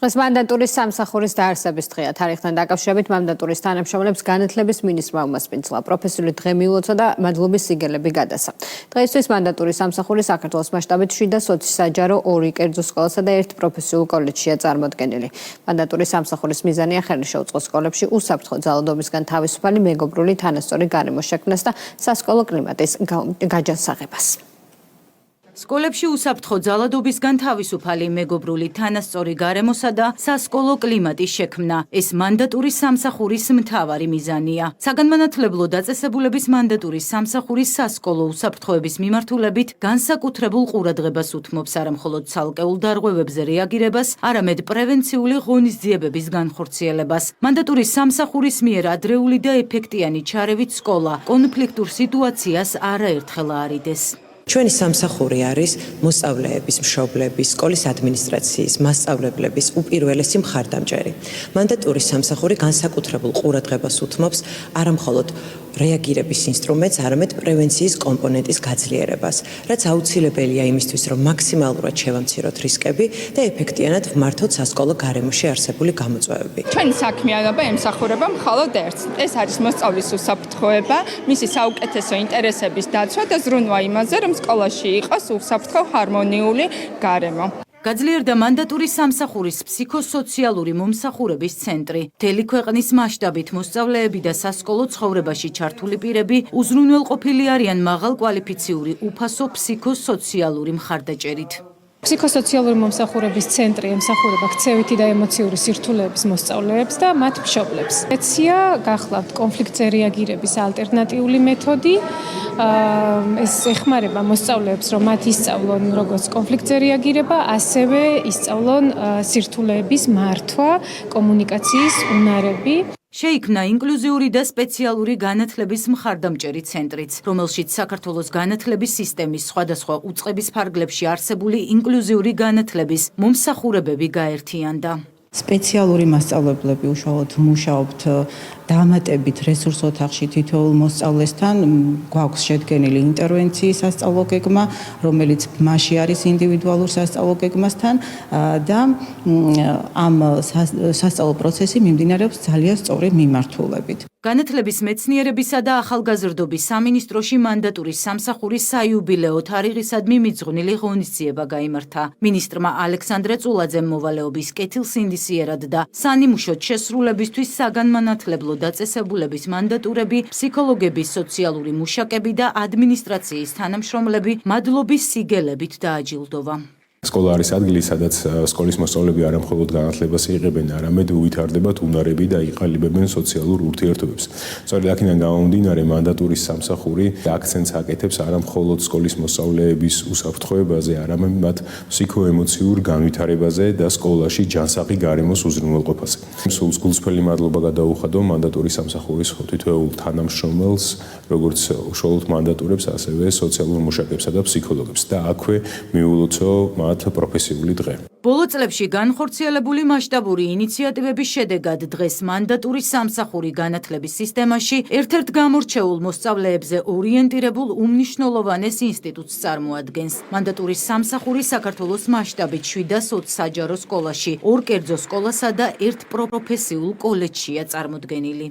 დღეს მანდატურის სამსახურის დაარსების დღეა. თარიღთან დაკავშირებით მანდატურის თანამშრომლებს განათლების მინისტრმა უმასპინძლა. პროფესიული დღე მიულოცა და მადლობის სიგელები გადასცა. დღეისთვის მანდატურის სამსახური საქართველოს მასშტაბით 7 სოციალ-საჯარო 2 კერძო სკოლასა და 1 პროფესიულ კოლეჯშია წარმოდგენილი. მანდატურის სამსახურის მიზანია ხელი შეუწყოს სკოლებში უსაფრთხო ძალადობისგან თავისუფალი მეგობრული თანასწორი გარემოს შექმნას და სასკოლო კლიმატის გაჯანსაღებას. სკოლებში უსაფრთხო ძალადობისგან თავისუფალი მეგობრული თანასწორი გარემოსა და სასკოლო კლიმატის შექმნა. ეს მანდატურის სამსახურის მთავარი მიზანია. საგანმანათლებლო დაწესებულების მანდატურის სამსახურის სასკოლო უსაფრთხოების მიმართულებით განსაკუთრებულ ყურადღებას უთმობს არა მხოლოდ ცალკეულ დარღვევებზე რეაგირებას, არამედ პრევენციული ღონისძიებების განხორციელებას. მანდატურის სამსახურის მიერ ადრეული და ეფექტიანი ჩარევით სკოლა კონფლიქტურ სიტუაციას არაერთხელ აარიდეს. ჩვენი სამსახური არის მოსწავლეების, მშობლების, სკოლის ადმინისტრაციის, მასწავლებლების უპირველესი მხარდამჭერი. მანდატურის სამსახური განსაკუთრებულ ყურადღებას უთმობს არა მხოლოდ რეაგირების ინსტრუმენტს, არამედ პრევენციის კომპონენტის გაძლიერებას, რაც აუცილებელია იმისთვის, რომ მაქსიმალურად შევამციროთ რისკები და ეფექტიანად ვმართოთ სასკოლო გარემოში არსებული გამოწვევები. ჩვენი საქმიანობა ემსახურება მხოლოდ ერთს. ეს არის მოსწავლის უსაფრთხოება, მისი საუკეთესო ინტერესების დაცვა და ზრუნვა იმაზე, რომ სკოლაში იყოს უსაფრთხო ჰარმონიული გარემო. გაძლიერდა მანდატურის სამსახურის ფსიქოსოციალური მომსახურების ცენტრი. მთელი ქვეყნის მასშტაბით მოსწავლეები და სასკოლო ცხოვრებაში ჩართული პირები უზრუნველყოფილი არიან მაღალკვალიფიციური უფასო ფსიქოსოციალური მხარდაჭერით. ფსიქოსოციალური მომსახურების ცენტრი ემსახურება ქცევითი და ემოციური სირთულეების მოსწავლეებს და მათ მშობლებს. ეცია გახლავთ კონფლიქტზე რეაგირების ალტერნატიული მეთოდი. ეს ეხმარება მოსწავლეებს, რომ მათ ისწავლონ როგორც კონფლიქტზე რეაგირება, ასევე ისწავლონ სირთულეების მართვა, კომუნიკაციის უნარები. შეიქმნა ინკლუზიური და სპეციალური განათლების მხარდამჭერი ცენტრიც, რომელშიც საქართველოს განათლების სისტემის სხვადასხვა უწყების ფარგლებში არსებული ინკლუზიური განათლების მომსახურებები გაერთიანდა. სპეციალური მასწავლებლები უშუალოდ მუშაობთ დამატებით რესურს ოთახში თითოეულ მოსწავლესთან. გვაქვს შედგენილი ინტერვენციის სასწავლო გეგმა, რომელიც მასში არის ინდივიდუალურ სასწავლო გეგმასთან და ამ სასწავლო პროცესი მიმდინარეობს ძალიან სწორი მიმართულებით. განათლების მეცნიერებისა და ახალგაზრდობის სამინისტროში მანდატურის სამსახურის საიუბილეო თარიღისადმი მიძღვნილი ღონისძიება გაიმართა. მინისტრმა ალექსანდრე წულაძემ მოვალეობის კეთილსინდისიერად და სანიმუშოდ შესრულებისთვის საგანმანათლებლო დაწესებულების მანდატურები, ფსიქოლოგების, სოციალური მუშაკები და ადმინისტრაციის თანამშრომლები მადლობის სიგელებით დააჯილდოვა. სკოლა არის ადგილი, სადაც სკოლის მოსწავლეები არა მხოლოდ განათლებას იღებენ, არამედ უვითარდებათ უნარები და იყალიბებენ სოციალურ ურთიერთობებს. სწორედ აქედან გამომდინარე მანდატურის სამსახური აქცენტს აკეთებს არა მხოლოდ სკოლის მოსწავლეების უსაფრთხოებაზე, არამედ მათ ფსიქოემოციურ განვითარებაზე და სკოლაში ჯანსაღი გარემოს უზრუნველყოფაზე. სულ გულწრფელი მადლობა გადაუხადო მანდატურის სამსახურის თითოეულ თანამშრომელს, როგორც უშუალოდ მანდატურებს, ასევე სოციალურ მუშაკებსა და ფსიქოლოგებს და აქვე მიულოცო პროფესიული დღე. ბოლო წლებში განხორციელებული მასშტაბური ინიციატივების შედეგად დღეს მანდატურის სამსახური განათლების სისტემაში ერთ-ერთ გამორჩეულ მოსწავლეებზე ორიენტირებულ უმნიშვნელოვანეს ინსტიტუტს წარმოადგენს. მანდატურის სამსახური საქართველოს მასშტაბით 7 სოციალ-საჯარო სკოლაში, 2 კერძო სკოლასა და 1 პროფესიულ კოლეჯშია წარმოდგენილი.